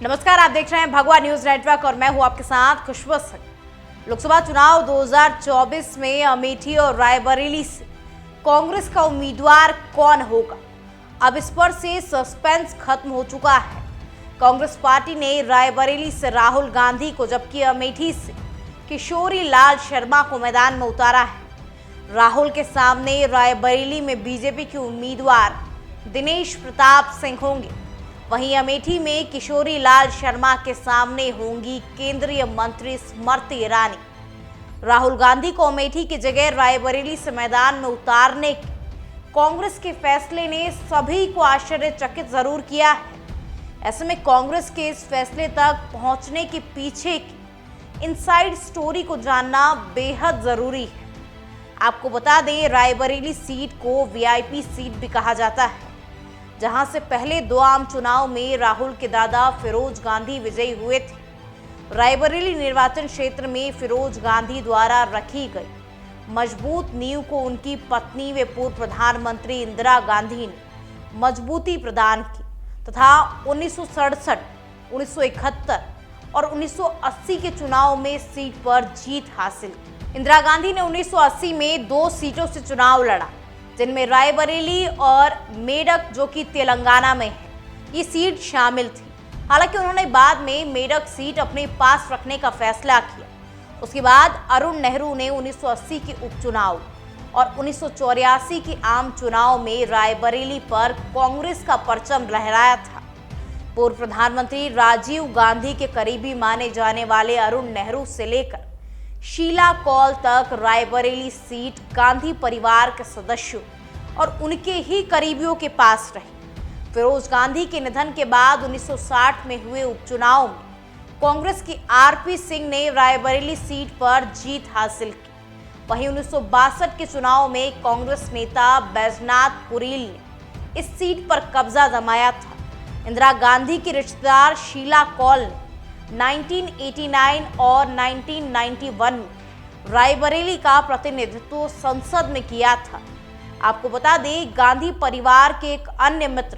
नमस्कार, आप देख रहे हैं भगवा न्यूज नेटवर्क और मैं हूं आपके साथ खुशबू सिंह। लोकसभा चुनाव 2024 में अमेठी और रायबरेली से कांग्रेस का उम्मीदवार कौन होगा, अब इस पर से सस्पेंस खत्म हो चुका है। कांग्रेस पार्टी ने रायबरेली से राहुल गांधी को, जबकि अमेठी से किशोरी लाल शर्मा को मैदान में उतारा है। राहुल के सामने रायबरेली में बीजेपी के उम्मीदवार दिनेश प्रताप सिंह होंगे, वहीं अमेठी में किशोरी लाल शर्मा के सामने होंगी केंद्रीय मंत्री स्मृति ईरानी। राहुल गांधी को अमेठी की जगह रायबरेली से मैदान में उतारने के कांग्रेस के फैसले ने सभी को आश्चर्यचकित जरूर किया है। ऐसे में कांग्रेस के इस फैसले तक पहुंचने के पीछे की इनसाइड स्टोरी को जानना बेहद जरूरी है। आपको बता दें, रायबरेली सीट को वीआईपी सीट भी कहा जाता है, जहां से पहले 2 आम चुनाव में राहुल के दादा फिरोज गांधी विजयी हुए थे। रायबरेली निर्वाचन क्षेत्र में फिरोज गांधी द्वारा रखी गई मजबूत नींव को उनकी पत्नी व पूर्व प्रधानमंत्री इंदिरा गांधी ने मजबूती प्रदान की तथा 1967, 1971 और 1980 के चुनाव में सीट पर जीत हासिल की। इंदिरा गांधी ने 1980 में 2 सीटों से चुनाव लड़ा, जिनमें रायबरेली और मेडक, जो कि तेलंगाना में है, ये सीट शामिल थी। हालांकि उन्होंने बाद में मेडक सीट अपने पास रखने का फैसला किया। उसके बाद अरुण नेहरू ने 1980 के उपचुनाव और 1984 के आम चुनाव में रायबरेली पर कांग्रेस का परचम लहराया था। पूर्व प्रधानमंत्री राजीव गांधी के करीबी माने जाने वाले अरुण नेहरू से लेकर शीला कौल तक रायबरेली सीट गांधी परिवार के सदस्यों और उनके ही करीबियों के पास रही। फिरोज गांधी के निधन के बाद 1960 में हुए उपचुनाव में कांग्रेस की आरपी सिंह ने रायबरेली सीट पर जीत हासिल की। वहीं 1962 के चुनाव में कांग्रेस नेता बैजनाथ कुरील ने इस सीट पर कब्जा जमाया था। इंदिरा गांधी की रिश्तेदार शीला कौल ने 1989 और 1991 में रायबरेली का प्रतिनिधित्व संसद में किया था। आपको बता दें, गांधी परिवार के एक अन्य मित्र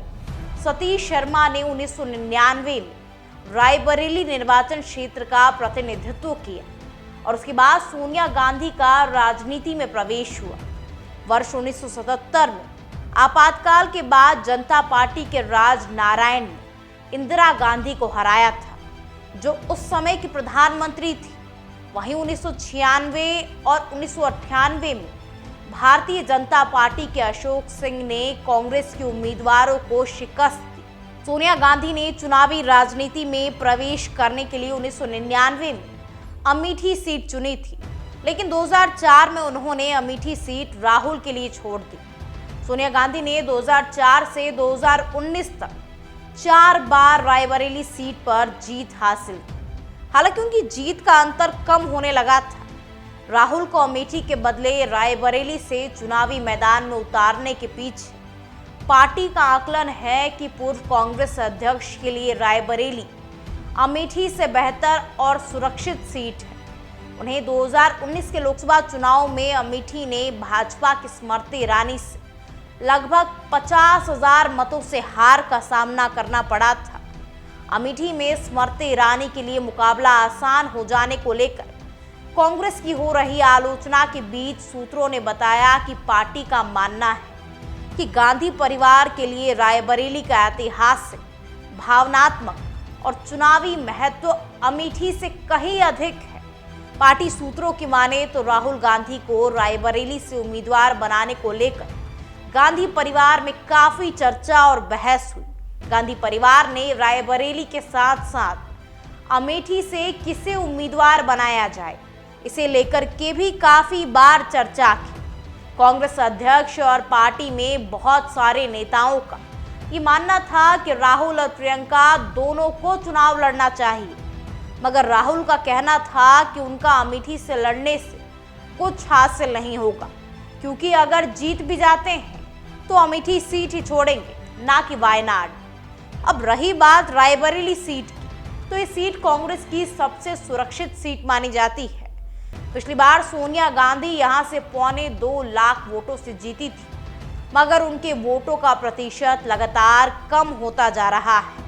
सतीश शर्मा ने 1999 में रायबरेली निर्वाचन क्षेत्र का प्रतिनिधित्व किया और उसके बाद सोनिया गांधी का राजनीति में प्रवेश हुआ। वर्ष 1977 में आपातकाल के बाद जनता पार्टी के राज नारायण ने इंदिरा गांधी को हराया था, जो उस समय की प्रधानमंत्री थी। वहीं 1996 और 1998 में भारतीय जनता पार्टी के अशोक सिंह ने कांग्रेस के उम्मीदवारों को शिकस्त दी। सोनिया गांधी ने चुनावी राजनीति में प्रवेश करने के लिए 1999 में अमेठी सीट चुनी थी, लेकिन 2004 में उन्होंने अमेठी सीट राहुल के लिए छोड़ दी। सोनिया गांधी ने 2004 से 2019 तक 4 बार रायबरेली सीट पर जीत हासिल की। हालांकि उनकी जीत का अंतर कम होने लगा था। राहुल को अमेठी के बदले रायबरेली से चुनावी मैदान में उतारने के पीछे पार्टी का आकलन है कि पूर्व कांग्रेस अध्यक्ष के लिए रायबरेली अमेठी से बेहतर और सुरक्षित सीट है। उन्हें 2019 के लोकसभा चुनाव में अमेठी ने भाजपा की स्मृति ईरानी से लगभग 50,000 मतों से हार का सामना करना पड़ा था। अमेठी में स्मृति ईरानी के लिए मुकाबला आसान हो जाने को लेकर कांग्रेस की हो रही आलोचना के बीच सूत्रों ने बताया कि पार्टी का मानना है कि गांधी परिवार के लिए रायबरेली का ऐतिहासिक, भावनात्मक और चुनावी महत्व अमेठी से कहीं अधिक है। पार्टी सूत्रों की माने तो राहुल गांधी को रायबरेली से उम्मीदवार बनाने को लेकर गांधी परिवार में काफी चर्चा और बहस हुई। गांधी परिवार ने रायबरेली के साथ साथ अमेठी से किसे उम्मीदवार बनाया जाए, इसे लेकर के भी काफी बार चर्चा की। कांग्रेस अध्यक्ष और पार्टी में बहुत सारे नेताओं का ये मानना था कि राहुल और प्रियंका दोनों को चुनाव लड़ना चाहिए, मगर राहुल का कहना था कि उनका अमेठी से लड़ने से कुछ हासिल नहीं होगा, क्योंकि अगर जीत भी जाते हैं तो अमेठी सीट ही छोड़ेंगे, ना कि वायनाड। अब रही बात रायबरेली सीट की, तो ये सीट कांग्रेस की सबसे सुरक्षित सीट मानी जाती है। पिछली बार सोनिया गांधी यहां से 2.25 लाख वोटों से जीती थी, मगर उनके वोटों का प्रतिशत लगातार कम होता जा रहा है।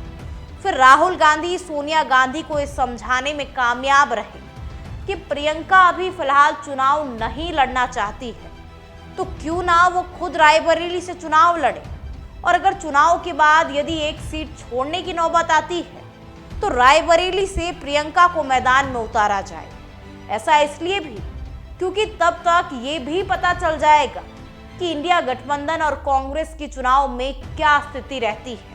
फिर राहुल गांधी सोनिया गांधी को ये समझाने में कामयाब रहे कि प्रियंका अभी फिलहाल चुनाव नहीं लड़ना चाहती है, तो क्यों ना वो खुद रायबरेली से चुनाव लड़े, और अगर चुनाव के बाद यदि एक सीट छोड़ने की नौबत आती है तो रायबरेली से प्रियंका को मैदान में उतारा जाए। ऐसा इसलिए भी क्योंकि तब तक ये भी पता चल जाएगा कि इंडिया गठबंधन और कांग्रेस की चुनाव में क्या स्थिति रहती है।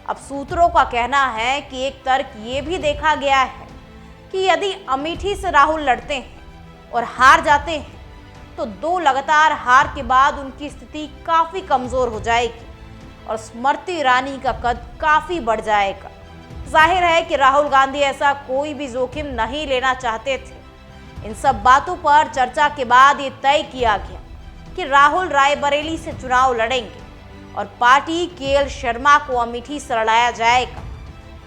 अब सूत्रों का कहना है कि एक तर्क ये भी देखा गया है कि यदि अमेठी से राहुल लड़ते हैं और हार जाते हैं तो 2 लगातार हार के बाद उनकी स्थिति काफी कमजोर हो जाएगी और स्मृति ईरानी का कद काफी बढ़ जाएगा। जाहिर है कि राहुल गांधी ऐसा कोई भी जोखिम नहीं लेना चाहते थे। इन सब बातों पर चर्चा के बाद ये तय किया गया कि राहुल रायबरेली से चुनाव लड़ेंगे और पार्टी केएल शर्मा को अमेठी से लड़ाया जाएगा।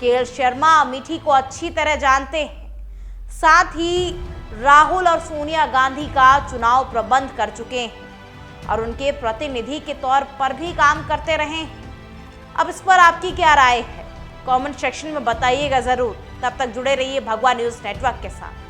केएल शर्मा अमेठी को अच्छी तरह जानते हैं, साथ ही राहुल और सोनिया गांधी का चुनाव प्रबंध कर चुके हैं और उनके प्रतिनिधि के तौर पर भी काम करते रहे हैं। अब इस पर आपकी क्या राय है, कमेंट सेक्शन में बताइएगा जरूर। तब तक जुड़े रहिए भगवा न्यूज़ नेटवर्क के साथ।